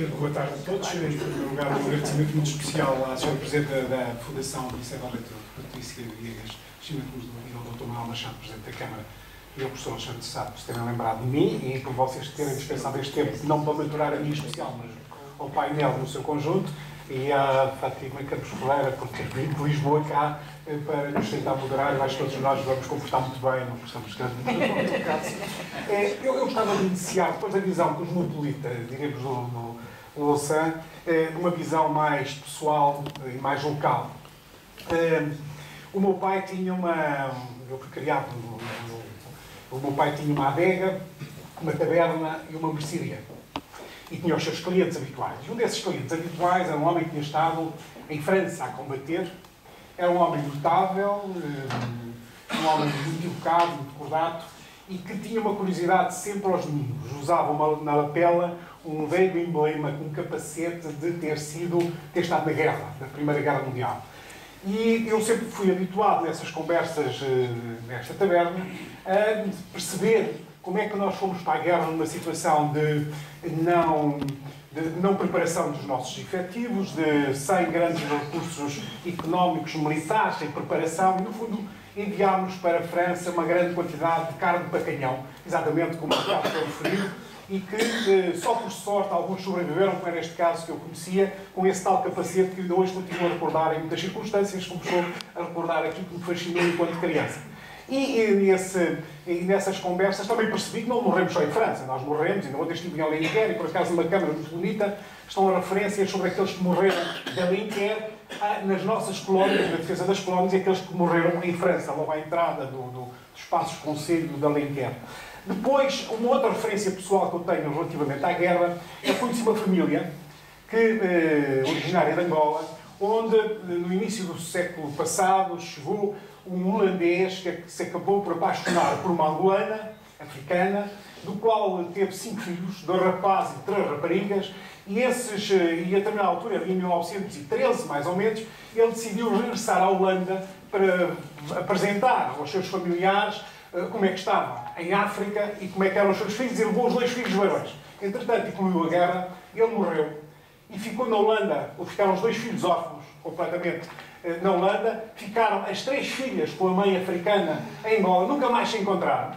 Boa tarde a todos. Em primeiro lugar, um agradecimento muito especial à Sra. Presidente da Fundação Liceu Leitão, Patrícia Viegas, Cristina Cruz e ao Dr. Manuel Machado, Presidente da Câmara, e ao professor Alexandre Sá, por se terem lembrado de mim e por vocês terem dispensado este tempo, não para mentorar a mim especial, mas ao painel no seu conjunto, e à Fátima Campos Ferreira, por ter vindo de Lisboa cá para nos tentar moderar. Eu acho que todos nós vamos comportar muito bem, não precisamos de eu gostava de iniciar, depois da visão cosmopolita, diremos no Lausanne, uma visão mais pessoal e mais local. O meu pai tinha eu fui criado o meu pai tinha uma adega, uma taberna e uma mercearia. E tinha os seus clientes habituais. E um desses clientes habituais era um homem que tinha estado em França a combater. Era um homem notável, um homem muito educado, muito cordato, e que tinha uma curiosidade sempre aos domingos. Usava na lapela um velho emblema com um capacete de ter estado na guerra, na Primeira Guerra Mundial. E eu sempre fui habituado nessas conversas nesta taberna a perceber como é que nós fomos para a guerra numa situação de não preparação dos nossos efetivos, sem grandes recursos económicos, militares, sem preparação, e no fundo enviámos para a França uma grande quantidade de carne de bacalhão, exatamente como o caso que eu referi, e que só por sorte alguns sobreviveram, como era este caso que eu conhecia, com esse tal capacete que ainda hoje continuo a recordar em muitas circunstâncias, como estou a recordar aquilo que me fascinou enquanto criança. E nessas conversas também percebi que não morremos só em França, nós morremos, ainda ontem estive em Alenquer, e por acaso numa câmara muito bonita estão referências sobre aqueles que morreram de Alenquer nas nossas colónias, na defesa das colónias, e aqueles que morreram em França, logo à entrada do espaço Conselho de Alenquer. Depois, uma outra referência pessoal que eu tenho relativamente à guerra é que conheci uma família originária de Angola, onde no início do século passado chegou um holandês que se acabou por apaixonar por uma angolana, africana, do qual teve 5 filhos, 2 rapazes e 3 raparigas, e a determinada altura, em 1913 mais ou menos, ele decidiu regressar à Holanda para apresentar aos seus familiares como é que estava em África e como é que eram os seus filhos, e levou os 2 filhos varões. Entretanto, concluiu a guerra, ele morreu, e ficou na Holanda, ou ficaram os 2 filhos órfãos, completamente na Holanda, ficaram as 3 filhas com a mãe africana em Angola, nunca mais se encontraram.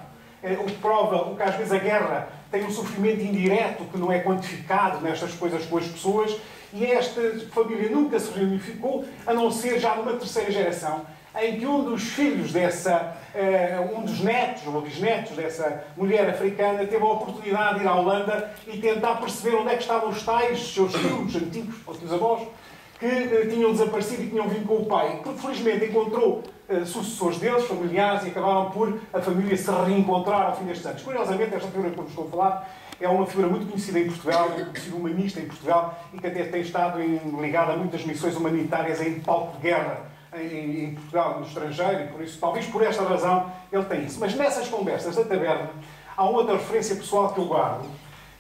O que prova o que às vezes a guerra tem um sofrimento indireto que não é quantificado nestas coisas com as pessoas, e esta família nunca se reunificou, a não ser já numa 3ª geração, em que um dos filhos um dos netos ou bisnetos dessa mulher africana teve a oportunidade de ir à Holanda e tentar perceber onde é que estavam os tais seus tios antigos, ou seus avós, que tinham desaparecido e tinham vindo com o pai, porque felizmente encontrou sucessores deles, familiares, e acabaram por a família se reencontrar ao fim destes anos. Curiosamente, esta figura que eu vos estou a falar é uma figura muito conhecida em Portugal, muito conhecida humanista em Portugal, e que até tem estado ligada a muitas missões humanitárias em palco de guerra em Portugal, no estrangeiro, e por isso, talvez por esta razão, ele tem isso. Mas nessas conversas da taberna, há uma outra referência pessoal que eu guardo,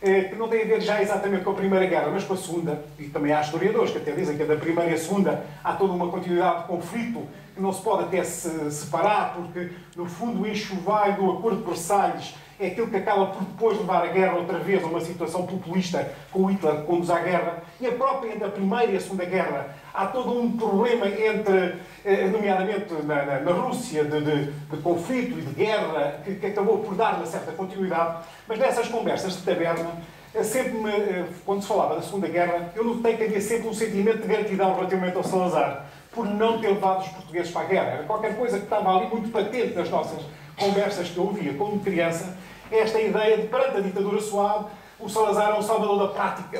que não tem a ver já exatamente com a Primeira Guerra, mas com a Segunda, e também há historiadores que até dizem que da Primeira e a Segunda há toda uma continuidade de conflito que não se pode até se separar, porque, no fundo, o enxoval do Acordo de Versalhes é aquilo que acaba por depois levar a guerra outra vez a uma situação populista com o Hitler que conduz à guerra. E a própria entre a Primeira e a Segunda Guerra há todo um problema entre, nomeadamente na Rússia, de conflito e de guerra, que acabou por dar uma certa continuidade. Mas nessas conversas de taberna, quando se falava da Segunda Guerra, eu notei que havia sempre um sentimento de gratidão relativamente ao Salazar, por não ter levado os portugueses para a guerra. Era qualquer coisa que estava ali muito patente nas nossas conversas que eu ouvia como criança, esta ideia de, perante a ditadura suave, o Salazar é um salvador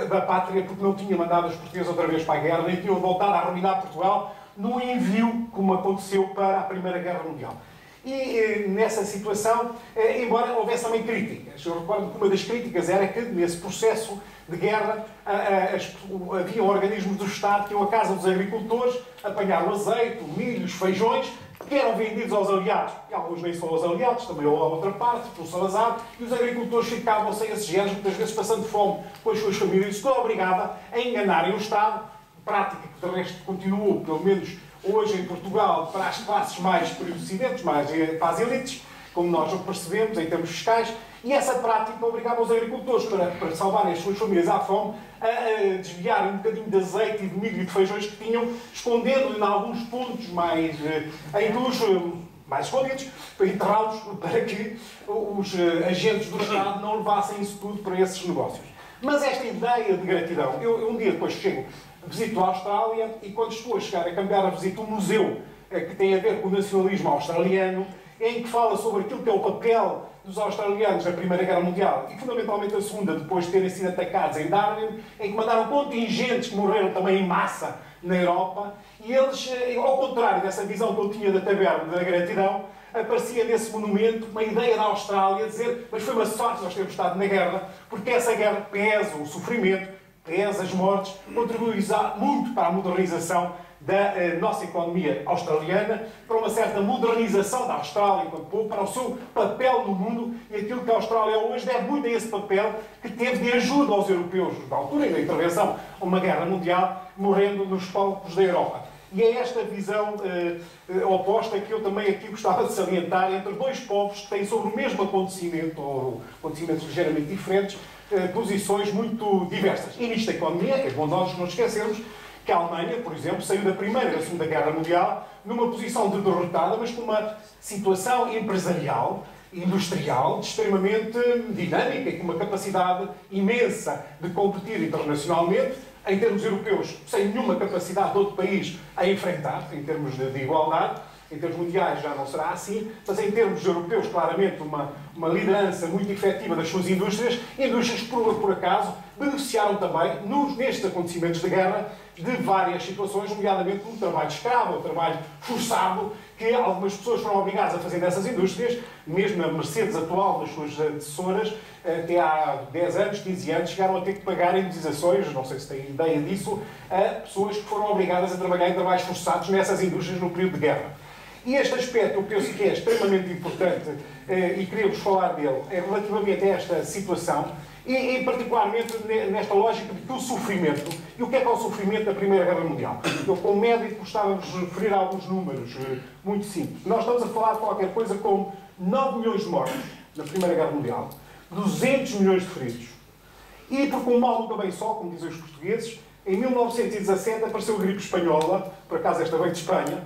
da pátria porque não tinha mandado os portugueses outra vez para a guerra, nem tinham voltado a arruinar Portugal no envio, como aconteceu para a Primeira Guerra Mundial. E nessa situação, embora houvesse também críticas, eu recordo que uma das críticas era que, nesse processo de guerra, havia organismos do Estado que iam à casa dos agricultores, apanhar o azeite, o milho, os feijões, que eram vendidos aos aliados, e alguns nem são aos aliados, também ou a outra parte, pelo Salazar, e os agricultores ficavam sem esses géneros, muitas vezes passando fome com as suas famílias. Isso obrigava a enganarem o Estado, prática que de resto continuou, pelo menos hoje em Portugal, para as classes mais predominantes, mais para as elites, como nós o percebemos, em termos fiscais, e essa prática obrigava os agricultores, para salvarem as suas famílias à fome, a desviarem um bocadinho de azeite e de milho e de feijões que tinham, escondendo-lhe em alguns pontos mais mais escondidos, para enterrá-los, para que os agentes do Estado não levassem isso tudo para esses negócios. Mas esta ideia de gratidão, eu um dia depois visito a Austrália e quando estou a chegar a Canberra visito um museu que tem a ver com o nacionalismo australiano, em que fala sobre aquilo que é o papel dos australianos na Primeira Guerra Mundial e fundamentalmente a Segunda, depois de terem sido atacados em Darwin, em que mandaram contingentes que morreram também em massa na Europa, e eles, ao contrário dessa visão que eu tinha da taberna da gratidão, aparecia nesse monumento uma ideia da Austrália, dizer, mas foi uma sorte nós termos estado na guerra, porque essa guerra pesa o sofrimento, pesa as mortes, contribuiu muito para a modernização da nossa economia australiana, para uma certa modernização da Austrália enquanto povo, para o seu papel no mundo, e aquilo que a Austrália hoje deve muito a esse papel que teve de ajuda aos europeus, na altura da intervenção a uma guerra mundial, morrendo nos palcos da Europa. E é esta visão oposta que eu também aqui gostava de salientar entre dois povos que têm sobre o mesmo acontecimento, ou acontecimentos ligeiramente diferentes, posições muito diversas. E nisto da economia, é bom nós não esquecermos que a Alemanha, por exemplo, saiu da Primeira e da Segunda Guerra Mundial numa posição de derrotada, mas com uma situação empresarial, industrial, extremamente dinâmica e com uma capacidade imensa de competir internacionalmente, em termos europeus, sem nenhuma capacidade de outro país a enfrentar, em termos de igualdade. Em termos mundiais já não será assim, mas em termos europeus, claramente, uma liderança muito efetiva das suas indústrias que, por acaso, beneficiaram também, nestes acontecimentos de guerra, de várias situações, nomeadamente o trabalho escravo, o trabalho forçado, que algumas pessoas foram obrigadas a fazer nessas indústrias, mesmo na Mercedes atual, das suas antecessoras, até há 10 anos, 15 anos, chegaram a ter que pagar indenizações, não sei se têm ideia disso, a pessoas que foram obrigadas a trabalhar em trabalhos forçados nessas indústrias no período de guerra. E este aspecto eu penso que é extremamente importante e queria-vos falar dele relativamente a esta situação e particularmente nesta lógica de que o sofrimento, e o que é o sofrimento da Primeira Guerra Mundial? Eu, como médico, gostava de referir alguns números muito simples. Nós estamos a falar de qualquer coisa como 9 milhões de mortos na Primeira Guerra Mundial, 200 milhões de feridos. E porque um mal nunca vem só, como dizem os portugueses, em 1917 apareceu a gripe espanhola, por acaso esta veio de Espanha,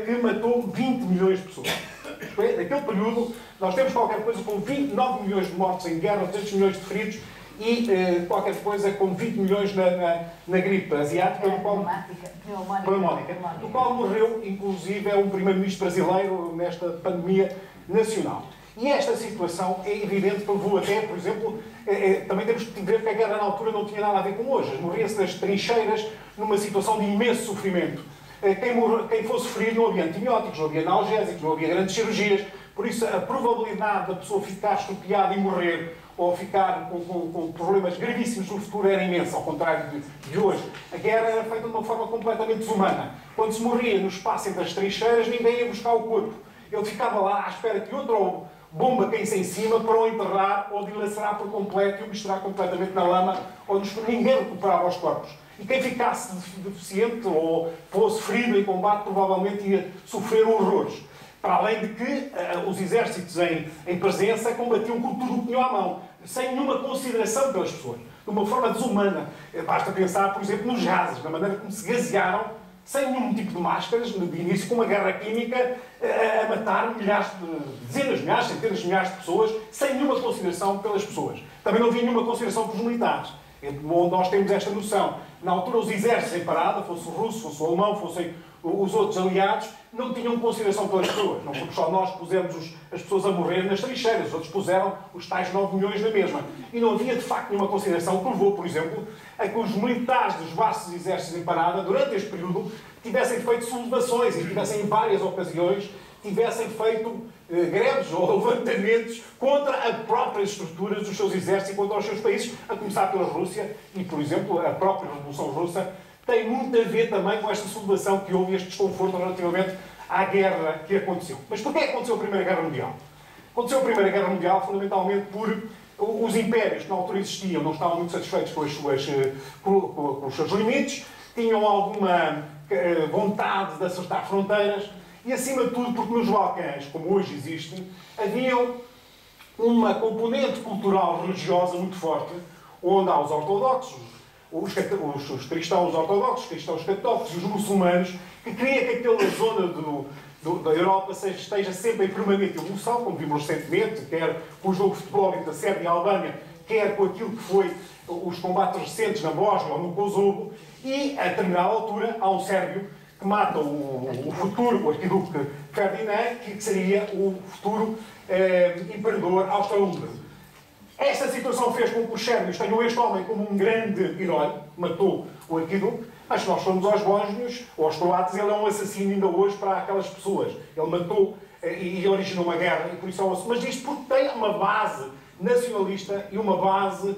que matou 20 milhões de pessoas. Naquele período, nós temos qualquer coisa com 29 milhões de mortos em guerra, 200 milhões de feridos e qualquer coisa com 20 milhões na gripe asiática, do qual morreu, inclusive, um primeiro-ministro brasileiro nesta pandemia nacional. E esta situação é evidente que levou até, por exemplo, também temos que ver que a guerra na altura não tinha nada a ver com hoje. Morria-se nas trincheiras numa situação de imenso sofrimento. Quem fosse ferido não havia antibióticos, não havia analgésicos, não havia grandes cirurgias. Por isso, a probabilidade da pessoa ficar estropiada e morrer ou ficar com problemas gravíssimos no futuro era imensa, ao contrário de hoje. A guerra era feita de uma forma completamente desumana. Quando se morria no espaço entre as trincheiras, ninguém ia buscar o corpo. Ele ficava lá à espera que outro bomba caísse em cima para o enterrar ou dilacerar por completo e o misturar completamente na lama, onde ninguém recuperava os corpos. E quem ficasse deficiente ou fosse ferido em combate provavelmente ia sofrer horrores. Para além de que os exércitos em presença combatiam com tudo o que tinham à mão, sem nenhuma consideração pelas pessoas, de uma forma desumana. Basta pensar, por exemplo, nos gases, na maneira como se gasearam, sem nenhum tipo de máscaras, de início com uma guerra química, a matar dezenas de milhares, centenas de milhares de pessoas, sem nenhuma consideração pelas pessoas. Também não havia nenhuma consideração pelos militares. Onde nós temos esta noção. Na altura, os exércitos em parada, fosse o russo, fosse o alemão, fossem os outros aliados, não tinham consideração pelas pessoas. Não fomos só nós que pusemos as pessoas a morrer nas trincheiras, os outros puseram os tais 9 milhões na mesma. E não havia, de facto, nenhuma consideração que levou, por exemplo, a que os militares dos vastos exércitos em parada, durante este período, tivessem feito sublevações e tivessem, em várias ocasiões, tivessem feito greves ou levantamentos contra as próprias estruturas dos seus exércitos e contra os seus países, a começar pela Rússia e, por exemplo, a própria Revolução Russa tem muito a ver também com esta sublevação que houve, este desconforto relativamente à guerra que aconteceu. Mas porquê aconteceu a Primeira Guerra Mundial? Aconteceu a Primeira Guerra Mundial fundamentalmente por os impérios que na altura existiam não estavam muito satisfeitos com os seus limites, tinham alguma vontade de acertar fronteiras e, acima de tudo, porque nos Balcãs, como hoje existem, havia uma componente cultural religiosa muito forte, onde há os ortodoxos, os cristãos ortodoxos, os cristãos católicos e os muçulmanos, que queria que aquela zona da Europa esteja sempre em permanente evolução, como vimos recentemente, quer com o jogo de futebol entre a Sérvia e a Albânia, quer com aquilo que foi os combates recentes na Bósnia ou no Kosovo, e, a determinada altura, há um sérvio que mata o futuro, o arquiduque Ferdinand, que seria o futuro imperador austro-húngaro. Esta situação fez com que os sérvios tenham este homem como um grande herói, matou o arquiduque, mas se nós formos aos bósnios ou aos croatas, ele é um assassino ainda hoje para aquelas pessoas. Ele matou e originou uma guerra, e por isso é um assassino. Mas isto porque tem uma base nacionalista e uma base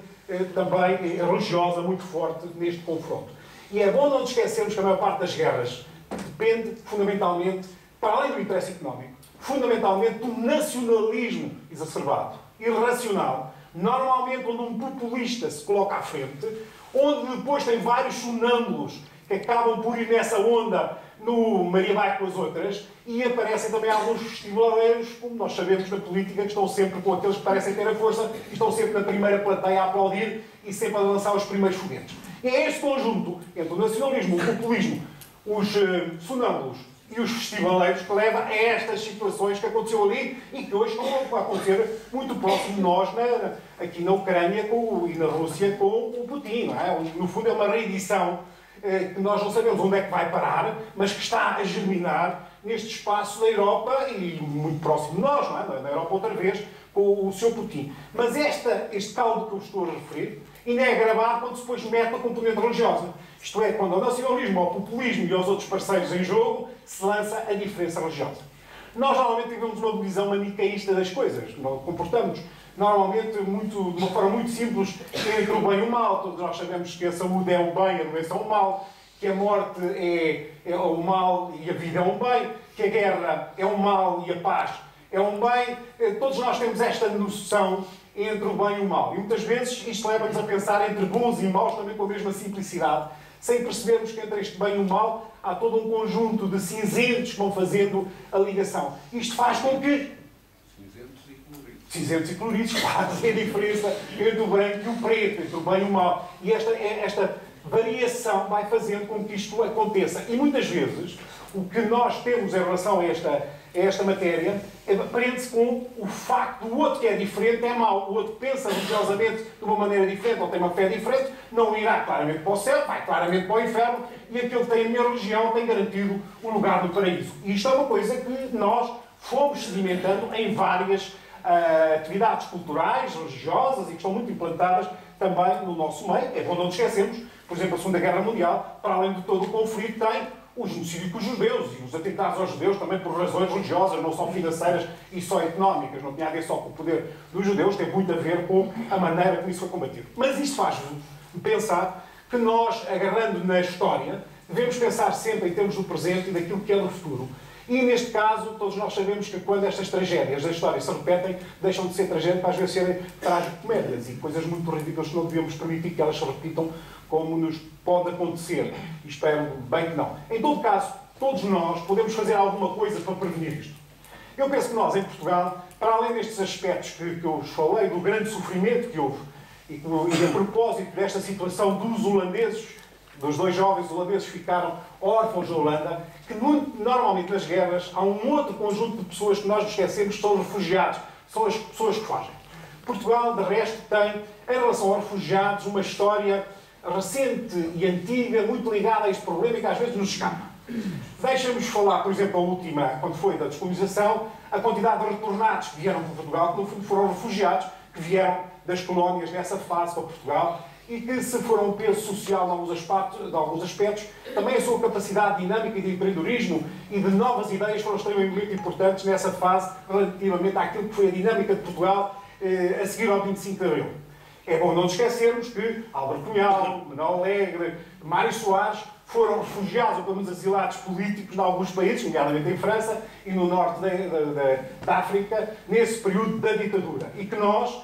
também religiosa muito forte neste confronto. E é bom não nos esquecermos que a maior parte das guerras depende fundamentalmente, para além do interesse económico, fundamentalmente do nacionalismo exacerbado, irracional, normalmente onde um populista se coloca à frente, onde depois tem vários sonâmbulos que acabam por ir nessa onda no Maria vai com as outras, e aparecem também alguns festivaleiros, como nós sabemos na política, que estão sempre com aqueles que parecem ter a força e estão sempre na primeira plateia a aplaudir e sempre a lançar os primeiros foguetes. E é este conjunto entre o nacionalismo, o populismo, os sonâmbulos e os festivaleiros que leva a estas situações que aconteceu ali e que hoje estão a acontecer muito próximo de nós, aqui na Ucrânia e na Rússia com o Putin. Não é? No fundo é uma reedição que nós não sabemos onde é que vai parar, mas que está a germinar neste espaço da Europa e muito próximo de nós, não é? Na Europa outra vez, com o Sr. Putin. Mas este caldo que eu estou a referir ainda é agravado quando se depois mete a componente religiosa. Isto é, quando ao nacionalismo, ao populismo e aos outros parceiros em jogo se lança a diferença religiosa. Nós normalmente tivemos uma visão manicaísta das coisas. Nós comportamos normalmente de uma forma muito simples entre o bem e o mal. Todos nós sabemos que a saúde é o bem, a doença é o mal, que a morte é o mal e a vida é um bem, que a guerra é o mal e a paz é um bem. Todos nós temos esta noção entre o bem e o mal. E muitas vezes isto leva-nos a pensar entre bons e maus também com a mesma simplicidade, sem percebermos que entre este bem e o mal há todo um conjunto de cinzentos que vão fazendo a ligação. Isto faz com que cinzentos e coloridos fazem a diferença entre o branco e o preto, entre o bem e o mal. E esta variação vai fazendo com que isto aconteça. E muitas vezes o que nós temos em relação a esta matéria prende-se com o facto do outro que é diferente é mau. O outro pensa religiosamente de uma maneira diferente ou tem uma fé diferente, não irá claramente para o céu, vai claramente para o inferno, e aquele que tem a minha religião tem garantido o lugar no paraíso. E isto é uma coisa que nós fomos sedimentando em várias atividades culturais, religiosas, e que estão muito implantadas também no nosso meio. É bom não nos esquecermos, por exemplo, a Segunda Guerra Mundial, para além de todo o conflito, tem o genocídio com os judeus e os atentados aos judeus também por razões religiosas, não só financeiras e só económicas. Não tinha a ver só com o poder dos judeus, tem muito a ver com a maneira como isso foi combatido. Mas isto faz-nos pensar que nós, agarrando na história, devemos pensar sempre em termos do presente e daquilo que é do futuro. E, neste caso, todos nós sabemos que quando estas tragédias da história se repetem, deixam de ser tragédias para às vezes serem trágico-comédias e coisas muito ridículas que não devemos permitir que elas se repitam como nos pode acontecer. E espero bem que não. Em todo caso, todos nós podemos fazer alguma coisa para prevenir isto. Eu penso que nós, em Portugal, para além destes aspectos que eu vos falei, do grande sofrimento que houve, e a propósito desta situação dos holandeses, dos dois jovens holandeses que ficaram órfãos da Holanda, que normalmente nas guerras há um outro conjunto de pessoas que nós nos esquecemos, que são os refugiados, são as pessoas que fogem. Portugal, de resto, tem, em relação aos refugiados, uma história recente e antiga, muito ligada a este problema e que às vezes nos escapa. Deixa-nos falar, por exemplo, a última, quando foi da descolonização, a quantidade de retornados que vieram para Portugal, que no fundo foram refugiados, que vieram das colónias nessa fase para Portugal, e que, se foram um peso social de alguns aspectos, também a sua capacidade dinâmica de empreendedorismo e de novas ideias foram extremamente importantes nessa fase relativamente àquilo que foi a dinâmica de Portugal a seguir ao 25 de Abril. É bom não nos esquecermos que Álvaro Cunhal, Manuel Alegre, Mário Soares foram refugiados ou pelo menos asilados políticos em alguns países, nomeadamente em França e no norte da África, nesse período da ditadura. E que nós,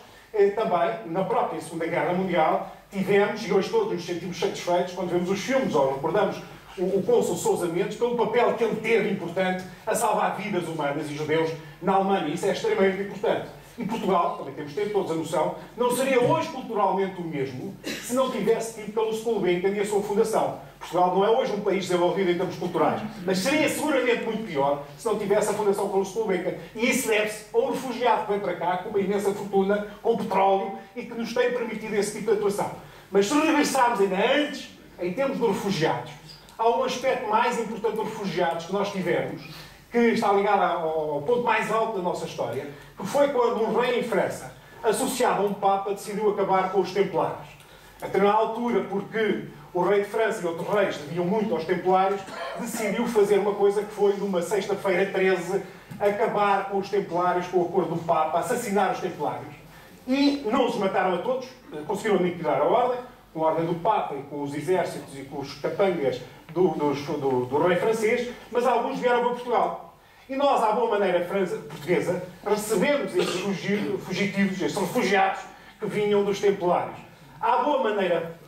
também, na própria Segunda Guerra Mundial, tivemos, e hoje todos nos sentimos satisfeitos quando vemos os filmes, ou recordamos o cônsul Sousa Mendes pelo papel que ele teve importante a salvar vidas humanas e judeus na Alemanha. Isso é extremamente importante. E Portugal, também temos de ter todos a noção, não seria hoje culturalmente o mesmo se não tivesse tido Carlos Gulbenkian e a sua fundação. Portugal não é hoje um país desenvolvido em termos culturais, mas seria seguramente muito pior se não tivesse a Fundação Carlos Gulbenkian. E isso deve-se a um refugiado que vem para cá com uma imensa fortuna, com petróleo, e que nos tem permitido esse tipo de atuação. Mas se regressarmos ainda antes, em termos de refugiados, há um aspecto mais importante dos refugiados que nós tivemos, que está ligado ao ponto mais alto da nossa história, que foi quando um rei em França, associado a um Papa, decidiu acabar com os Templários. A determinada altura, porque o rei de França e outros reis deviam muito aos Templários, decidiu fazer uma coisa que foi, numa sexta-feira 13, acabar com os Templários, com o acordo do Papa, assassinar os Templários. E não os mataram a todos, conseguiram aniquilar a ordem, com a ordem do Papa e com os exércitos e com os capangas do rei francês, mas alguns vieram para Portugal. E nós, à boa maneira portuguesa, recebemos estes fugitivos, estes refugiados que vinham dos Templários. À boa maneira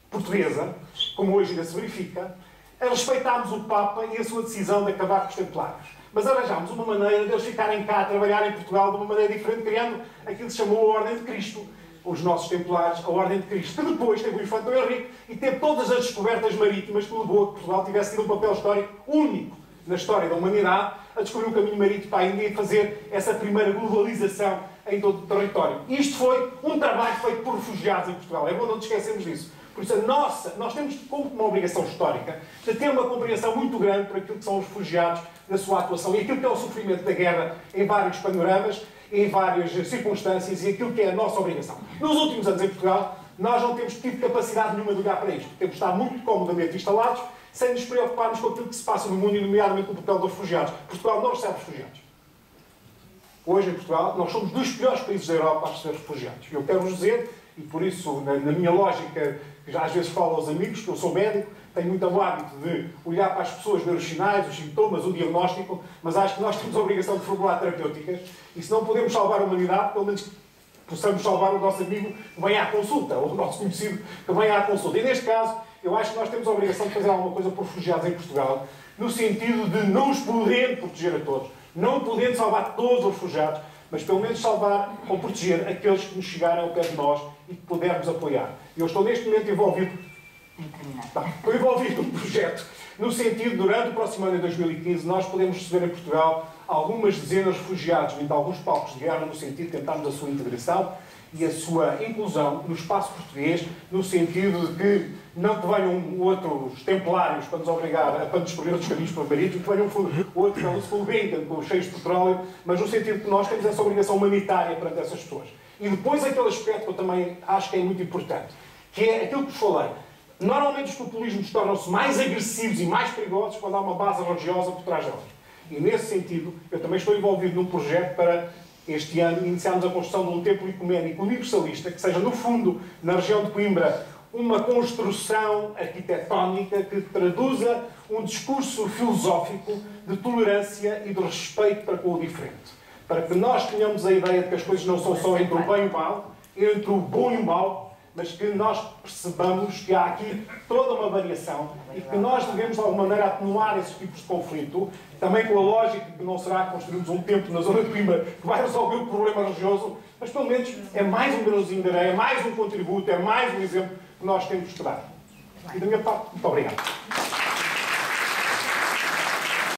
portuguesa, como hoje ainda se verifica, respeitámos o Papa e a sua decisão de acabar com os Templários. Mas arranjámos uma maneira de eles ficarem cá a trabalhar em Portugal de uma maneira diferente, criando aquilo que se chamou a Ordem de Cristo. Os nossos Templários, a Ordem de Cristo, que depois teve o Infante Dom Henrique e teve todas as descobertas marítimas que levou a que Portugal tivesse tido um papel histórico único na história da humanidade, a descobrir um caminho marítimo para a Índia e fazer essa primeira globalização em todo o território. Isto foi um trabalho feito por refugiados em Portugal. É bom não nos esquecermos disso. Por isso, nós temos como uma obrigação histórica de ter uma compreensão muito grande para aquilo que são os refugiados, da sua atuação e aquilo que é o sofrimento da guerra em vários panoramas, em várias circunstâncias e aquilo que é a nossa obrigação. Nos últimos anos em Portugal, nós não temos tido capacidade nenhuma de olhar para isto. Temos estado muito comodamente instalados, sem nos preocuparmos com aquilo que se passa no mundo, e nomeadamente com o papel dos refugiados. Portugal não recebe refugiados. Hoje, em Portugal, nós somos dos piores países da Europa a receber refugiados. Eu quero-vos dizer, e por isso, na minha lógica, que já às vezes falo aos amigos, que eu sou médico, tenho muito o hábito de olhar para as pessoas, ver os sinais, os sintomas, o diagnóstico, mas acho que nós temos a obrigação de formular terapêuticas, e se não podemos salvar a humanidade, pelo menos possamos salvar o nosso amigo que vem à consulta, ou o nosso conhecido que vem à consulta. E neste caso, eu acho que nós temos a obrigação de fazer alguma coisa por refugiados em Portugal, no sentido de não os podendo proteger a todos, não podendo salvar todos os refugiados, mas pelo menos salvar ou proteger aqueles que nos chegarem ao pé de nós e que pudermos apoiar. Eu estou neste momento envolvido num projeto, no sentido, durante o próximo ano de 2015, nós podemos receber em Portugal algumas dezenas de refugiados vindo de alguns palcos de guerra, no sentido de tentarmos a sua integração e a sua inclusão no espaço português, no sentido de que não que venham outros templários para nos obrigar para nos escolher outros caminhos para o marítimo, que venham outros Carlos Gulbenkian com cheios de petróleo, mas no sentido que nós temos essa obrigação humanitária perante essas pessoas. E depois aquele aspecto que eu também acho que é muito importante, que é aquilo que vos falei. Normalmente os populismos tornam-se mais agressivos e mais perigosos quando há uma base religiosa por trás delas. E nesse sentido, eu também estou envolvido num projeto para este ano iniciarmos a construção de um templo ecuménico universalista, que seja, no fundo, na região de Coimbra, uma construção arquitetónica que traduza um discurso filosófico de tolerância e de respeito para com o diferente. Para que nós tenhamos a ideia de que as coisas não são só entre o bem e o mal, entre o bom e o mal, mas que nós percebamos que há aqui toda uma variação e que nós devemos, de alguma maneira, atenuar esses tipos de conflito, também com a lógica que não será construirmos um templo na zona de Coimbra que vai resolver o problema religioso, mas pelo menos é mais um grãozinho de areia, é mais um contributo, é mais um exemplo que nós temos que dar. E da minha parte, muito obrigado.